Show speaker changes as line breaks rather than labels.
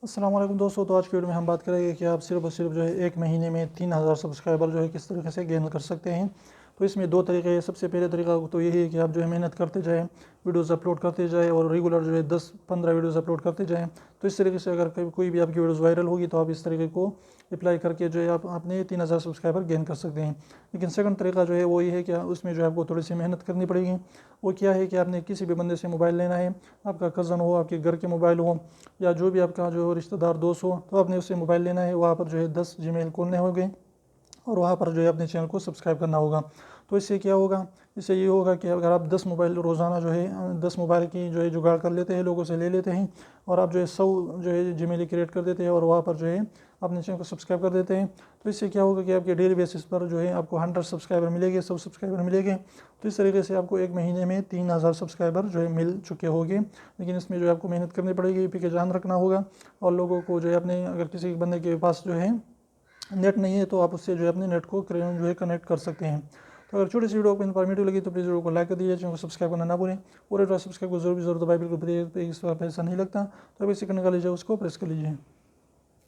अस्सलाम वालेकुम दोस्तों। तो आज की वीडियो में हम बात करेंगे कि आप सिर्फ और सिर्फ जो है एक महीने में 3000 सब्सक्राइबर जो है किस तरीके से गेन कर सकते हैं। तो इसमें दो तरीके हैं। सबसे पहले तरीका तो यही है कि आप जो है मेहनत करते जाएं, वीडियोस अपलोड करते जाएं और रेगुलर जो है 10-15 वीडियोस अपलोड करते जाएं। तो इस तरीके से अगर कोई भी आपकी वीडियोस वायरल होगी तो आप इस तरीके को अप्लाई करके जो है आप अपने 3000 सब्सक्राइबर गेन कर सकते हैं। लेकिन सेकंड तरीका जो है वो ये है कि उसमें जो है आपको थोड़ी सी मेहनत करनी पड़ेगी। वो क्या है कि आपने किसी भी बंदे से मोबाइल लेना है, आपका कज़न हो, आपके घर के मोबाइल हो या जो भी आपका जो रिश्तेदार दोस्त हो, तो आपने उससे मोबाइल लेना है। वहाँ पर जो है 10 जीमेल खोलने होंगे और वहाँ पर जो है अपने चैनल को सब्सक्राइब करना होगा। तो इससे क्या होगा, इससे ये होगा कि अगर आप 10 मोबाइल रोज़ाना जो है 10 मोबाइल की जो है जुगाड़ कर लेते हैं, लोगों से ले लेते हैं और आप जो है 100 जो है जीमेल क्रिएट कर देते हैं और वहाँ पर जो है अपने चैनल को सब्सक्राइब कर देते हैं। तो इससे क्या होगा कि आपके डेली बेसिस पर जो है आपको 100 सब्सक्राइबर मिलेंगे, 100 सब्सक्राइबर मिलेंगे। तो इस तरीके से आपको एक महीने में 3000 सब्सक्राइबर जो है मिल चुके होंगे। लेकिन इसमें जो है आपको मेहनत करनी पड़ेगी, पी के ध्यान रखना होगा और लोगों को जो है अपने, अगर किसी बंदे के पास जो है नेट नहीं है तो आप उससे जो है अपने नेट को जो है कनेक्ट कर सकते हैं। तो अगर छोटी सी वीडियो आपको इन्फॉर्मेटिव लगी तो प्लीज़ वीडियो को लाइक कर दीजिए, चैनल को सब्सक्राइब करना ना भूलें। और सब्सक्राइब को जरूर दबाए, बिल्कुल इस पर पैसा नहीं लगता। तो अब इसे करने का लीजिए उसको प्रेस कर लीजिए।